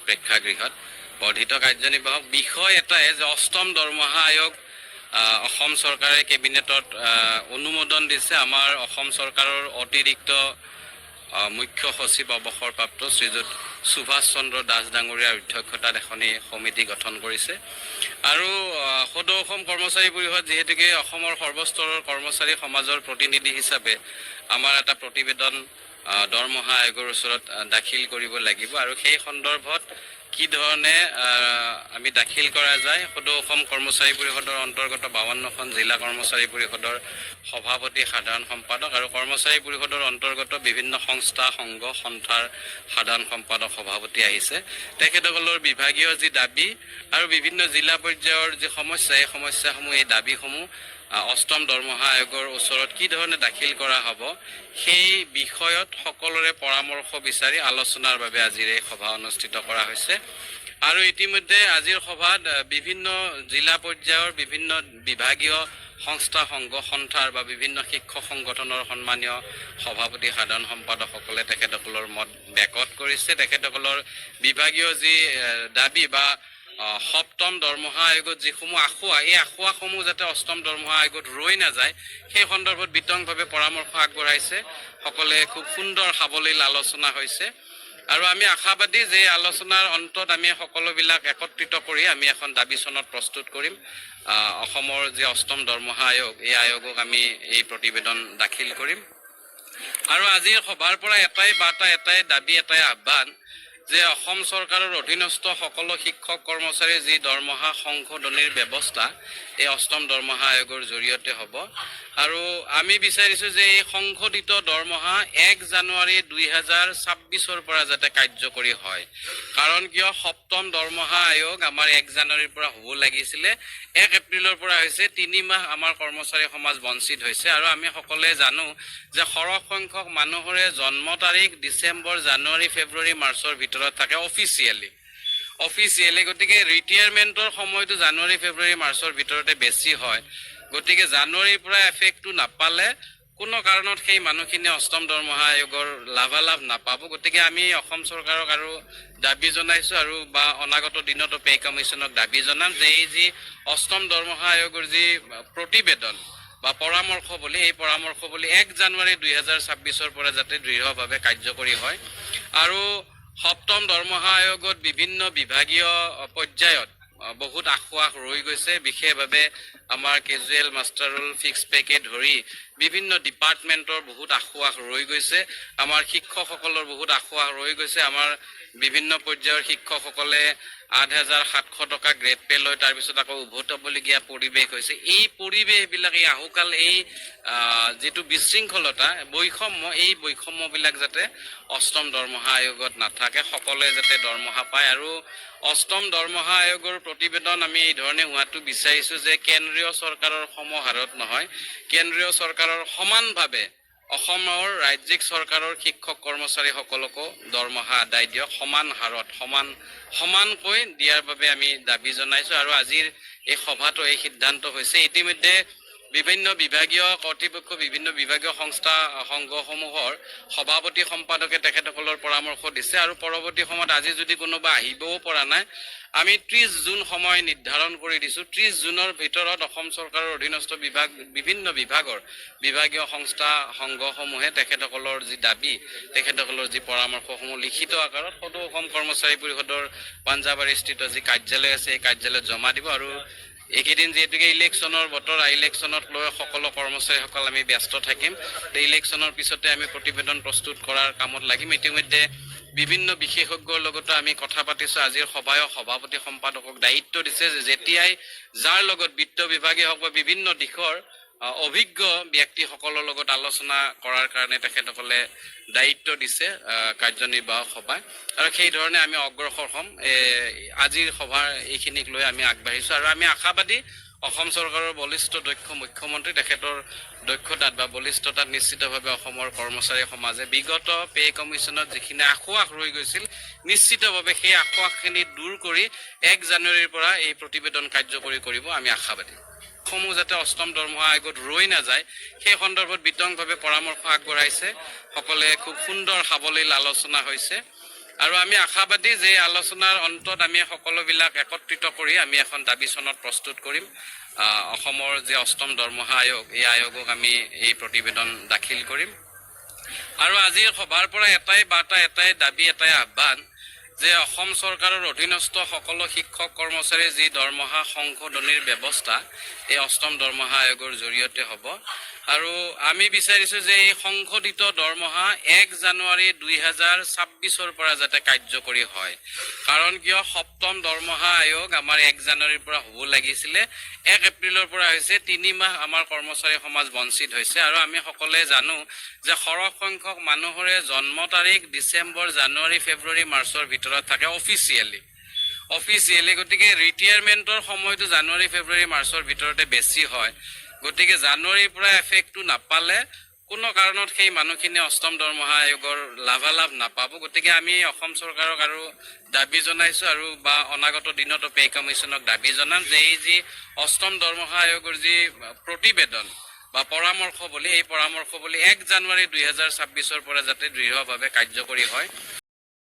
প্ৰেক্ষাগৃহত বৰ্ধিত কাৰ্যনিৰ্বাহক বিষয় এটাই যে অষ্টম দৰমহা আয়োগ অসম চৰকাৰে কেবিনেটত অনুমোদন দিছে। আমাৰ অসম চৰকাৰৰ অতিৰিক্ত মুখ্য সচিব অৱসৰপ্ৰাপ্ত শ্ৰীযুত সুভাষ চন্দ্ৰ দাস ডাঙৰীয়াৰ অধ্যক্ষতাত এখনি সমিতি গঠন কৰিছে আৰু সদৌ অসম কৰ্মচাৰী পৰিষদ যিহেতুকে অসমৰ সৰ্বস্তৰৰ কৰ্মচাৰী সমাজৰ প্ৰতিনিধি হিচাপে আমাৰ এটা প্ৰতিবেদন দৰমহা আয়োগৰ ওচৰত দাখিল কৰিব লাগিব আৰু সেই সন্দৰ্ভত কি ধৰণে আমি দাখিল কৰা যায় সদৌ অসম কৰ্মচাৰী পৰিষদৰ অন্তৰ্গত 52খন জিলা কৰ্মচাৰী পৰিষদৰ সভাপতি সাধাৰণ সম্পাদক আৰু কৰ্মচাৰী পৰিষদৰ অন্তৰ্গত বিভিন্ন সংস্থা সংঘ সন্থাৰ সাধাৰণ সম্পাদক সভাপতি আহিছে। তেখেতসকলৰ বিভাগীয় যি দাবী আৰু বিভিন্ন জিলা পৰ্যায়ৰ যি সমস্যা এই সমস্যাসমূহ এই দাবীসমূহ অষ্টম দৰমহা আয়োগৰ ওচৰত কি ধৰণে দাখিল কৰা হ'ব সেই বিষয়ত সকলোৰে পৰামৰ্শ বিচাৰি আলোচনাৰ বাবে আজিৰ এই সভা অনুষ্ঠিত কৰা হৈছে আৰু ইতিমধ্যে আজিৰ সভাত বিভিন্ন জিলা পৰ্যায়ৰ বিভিন্ন বিভাগীয় সংস্থা সংঘ সন্থাৰ বা বিভিন্ন শিক্ষক সংগঠনৰ সন্মানীয় সভাপতি সাধাৰণ সম্পাদকসকলে তেখেতসকলৰ মত ব্যক্ত কৰিছে। তেখেতসকলৰ বিভাগীয় যি দাবী বা সপ্তম দৰমহা আয়োগত যিসমূহ আখুৱা এই আখুৱাসমূহ যাতে অষ্টম দৰমহা আয়োগত ৰৈ নাযায় সেই সন্দৰ্ভত বিতংভাৱে পৰামৰ্শ আগবঢ়াইছে। সকলোৱে খুব সুন্দৰ সাৱলীল আলোচনা হৈছে আৰু আমি আশাবাদী যে আলোচনাৰ অন্তত আমি সকলোবিলাক একত্ৰিত কৰি আমি এখন দাবী চনত প্ৰস্তুত কৰিম। অসমৰ যি অষ্টম দৰমহা আয়োগ এই আয়োগক আমি এই প্ৰতিবেদন দাখিল কৰিম আৰু আজিৰ সভাৰ পৰা এটাই বাৰ্তা এটাই দাবী এটাই আহ্বান যে অসম চৰকাৰৰ অধীনস্থ সকলো শিক্ষক কৰ্মচাৰীৰ যি দৰমহা সংশোধনীৰ ব্যৱস্থা এই অষ্টম দৰমহা আয়োগৰ জৰিয়তে হ'ব আৰু আমি বিচাৰিছোঁ যে এই সংশোধিত দৰমহা 1 জানুৱাৰী 2026 পৰা যাতে কাৰ্যকৰী হয়। কাৰণ কিয় সপ্তম দৰমহা আয়োগ আমাৰ 1 জানুৱাৰীৰ পৰা হ'ব লাগিছিলে, 1 এপ্ৰিলৰ পৰা হৈছে, 3 মাহ আমাৰ কৰ্মচাৰী সমাজ বঞ্চিত হৈছে আৰু আমি সকলোৱে জানো যে সৰহ সংখ্যক মানুহৰে জন্ম তাৰিখ ডিচেম্বৰ জানুৱাৰী ফেব্ৰুৱাৰী মাৰ্চৰ ভিতৰত থাকে অফিচিয়েলি গতিকে ৰিটায়াৰমেণ্টৰ সময়টো জানুৱাৰী ফেব্ৰুৱাৰী মাৰ্চৰ ভিতৰতে বেছি হয়। গতিকে জানুৱাৰীৰ পৰা এফেক্টটো নাপালে কোনো কাৰণত সেই মানুহখিনি অষ্টম দৰমহা আয়োগৰ লাভালাভ নাপাব। গতিকে আমি অসম চৰকাৰক আৰু দাবী জনাইছোঁ আৰু বা অনাগত দিনতো পে কমিশ্যনক দাবী জনাম যে এই যি অষ্টম দৰমহা আয়োগৰ যি প্ৰতিবেদন বা পৰামৰ্শ বুলি এই পৰামৰ্শ বুলি 1 জানুৱাৰী 2026 পৰা যাতে দৃঢ়ভাৱে কাৰ্যকৰী হয় আৰু সপ্তম দৰমহা আয়োগত বিভিন্ন বিভাগীয় পৰ্যায়ত বহুত আখুৱাহ ৰৈ গৈছে। বিশেষভাৱে আমাৰ কেজুৱেল মাষ্টাৰ ৰোল ফিক্স পেকে ধৰি বিভিন্ন ডিপাৰ্টমেণ্টৰ বহুত আখুৱাহ ৰৈ গৈছে। আমাৰ শিক্ষকসকলৰ বহুত আখুৱাহ ৰৈ গৈছে। আমাৰ বিভিন্ন পৰ্যায়ৰ শিক্ষকসকলে 8,700 টকা গ্ৰেড পে লৈ তাৰপিছত আকৌ উভত হ'বলগীয়া পৰিৱেশ হৈছে। এই পৰিৱেশবিলাক এই আহুকাল এই যিটো বিশৃংখলতা বৈষম্য এই বৈষম্যবিলাক যাতে অষ্টম দৰমহা আয়োগত নাথাকে, সকলোৱে যাতে দৰমহা পায় আৰু অষ্টম দৰমহা আয়োগৰ প্ৰতিবেদন আমি এই ধৰণে হোৱাটো বিচাৰিছোঁ যে কেন্দ্ৰীয় চৰকাৰৰ সমাহাৰত নহয়, কেন্দ্ৰীয় চৰকাৰৰ সমানভাৱে অসমৰ ৰাজ্যিক চৰকাৰৰ শিক্ষক কৰ্মচাৰীসকলকো দৰমহা আদায় দিয়ক, সমান হাৰত সমানকৈ দিয়াৰ বাবে আমি দাবী জনাইছোঁ আৰু আজিৰ এই সভাতো এই সিদ্ধান্ত হৈছে। ইতিমধ্যে বিভিন্ন বিভাগীয় কৰ্তৃপক্ষ বিভিন্ন বিভাগীয় সংস্থা সংঘসমূহৰ সভাপতি সম্পাদকে তেখেতসকলৰ পৰামৰ্শ দিছে আৰু পৰৱৰ্তী সময়ত আজি যদি কোনোবা আহিবও পৰা নাই আমি 30 জুন সময় নিৰ্ধাৰণ কৰি দিছোঁ। 30 জুনৰ ভিতৰত অসম চৰকাৰৰ অধীনস্থ বিভিন্ন বিভাগৰ বিভাগীয় সংস্থা সংঘসমূহে তেখেতসকলৰ যি দাবী তেখেতসকলৰ যি পৰামৰ্শসমূহ লিখিত আকাৰত সদৌ অসম কৰ্মচাৰী পৰিষদৰ পাঞ্জাবাৰীস্থিত যি কাৰ্যালয় আছে এই কাৰ্যালয়ত জমা দিব আৰু এইকেইদিন যিহেতুকে ইলেকশ্যনৰ বতৰ ইলেকশ্যনত লৈ সকলো কৰ্মচাৰীসকল আমি ব্যস্ত থাকিম। ইলেকশ্যনৰ পিছতে আমি প্ৰতিবেদন প্ৰস্তুত কৰাৰ কামত লাগিম। ইতিমধ্যে বিভিন্ন বিশেষজ্ঞৰ লগতো আমি কথা পাতিছোঁ। আজিৰ সভায়ক সভাপতি সম্পাদকক দায়িত্ব দিছে যে যেতিয়াই যাৰ লগত বিত্ত বিভাগে হওক বা বিভিন্ন দিশৰ অভিজ্ঞ ব্যক্তিসকলৰ লগত আলোচনা কৰাৰ কাৰণে তেখেতসকলে দায়িত্ব দিছে কাৰ্যনিৰ্বাহক সভাই আৰু সেই ধৰণে আমি অগ্ৰসৰ হ'ম। আজিৰ সভাৰ এইখিনিক লৈ আমি আগবাঢ়িছোঁ আৰু আমি আশাবাদী অসম চৰকাৰৰ বলিষ্ঠ দক্ষ মুখ্যমন্ত্ৰী তেখেতৰ দক্ষতাত বা বলিষ্ঠতাত নিশ্চিতভাৱে অসমৰ কৰ্মচাৰী সমাজে বিগত পে কমিশ্যনত যিখিনি আখুৱাহ ৰৈ গৈছিল নিশ্চিতভাৱে সেই আখুৱাহখিনি দূৰ কৰি 1 জানুৱাৰীৰ পৰা এই প্ৰতিবেদন কাৰ্যকৰী কৰিব আমি আশাবাদী। সমূহ যাতে অষ্টম দৰমহা আয়োগত ৰৈ নাযায় সেই সন্দৰ্ভত বিতংভাৱে পৰামৰ্শ আগবঢ়াইছে। সকলোৱে খুব সুন্দৰ সাৱলীল আলোচনা হৈছে আৰু আমি আশাবাদী যে আলোচনাৰ অন্তত আমি সকলোবিলাক একত্ৰিত কৰি আমি এখন দাবী চনত প্ৰস্তুত কৰিম। অসমৰ যে অষ্টম দৰমহা আয়োগ, এই আয়োগক আমি এই প্ৰতিবেদন দাখিল কৰিম। আৰু আজিৰ সভাৰ পৰা এটাই বাৰ্তা, এটাই দাবী, এটাই আহ্বান যে অসম চৰকাৰৰ অধীনস্থ সকলো শিক্ষক কৰ্মচাৰীৰ যি দৰমহা সংশোধনীৰ ব্যৱস্থা এই অষ্টম দৰমহা আয়োগৰ জৰিয়তে হ'ব। আৰু আমি বিচাৰিছোঁ যে এই সংশোধিত দৰমহা 1 জানুৱাৰী 2026 পৰা যাতে কাৰ্যকৰী হয়। কাৰণ কিয় সপ্তম দৰমহা আয়োগ আমাৰ 1 জানুৱাৰীৰ পৰা হ'ব লাগিছিলে, 1 এপ্ৰিলৰ পৰা হৈছে, 3 মাহ আমাৰ কৰ্মচাৰী সমাজ বঞ্চিত হৈছে। আৰু আমি সকলোৱে জানো যে সৰহ সংখ্যক মানুহৰে জন্ম তাৰিখ ডিচেম্বৰ, জানুৱাৰী, ফেব্ৰুৱাৰী, মাৰ্চৰ ভিতৰত থাকে অফিচিয়েলি। গতিকে ৰিটায়াৰমেণ্টৰ সময়টো জানুৱাৰী, ফেব্ৰুৱাৰী, মাৰ্চৰ ভিতৰতে বেছি হয়। গতিকে জানুৱাৰীৰ পৰা এফেক্টটো নাপালে কোনো কাৰণত সেই মানুহখিনি অষ্টম দৰমহা আয়োগৰ লাভালাভ নাপাব। গতিকে আমি অসম চৰকাৰক আৰু দাবী জনাইছোঁ আৰু বা অনাগত দিনতো পে কমিশ্যনক দাবী জনাম যে এই যি অষ্টম দৰমহা আয়োগৰ যি প্ৰতিবেদন বা পৰামৰ্শ বুলি, এই পৰামৰ্শ বুলি 1 জানুৱাৰী 2026 পৰা যাতে দৃঢ়ভাৱে কাৰ্যকৰী হয়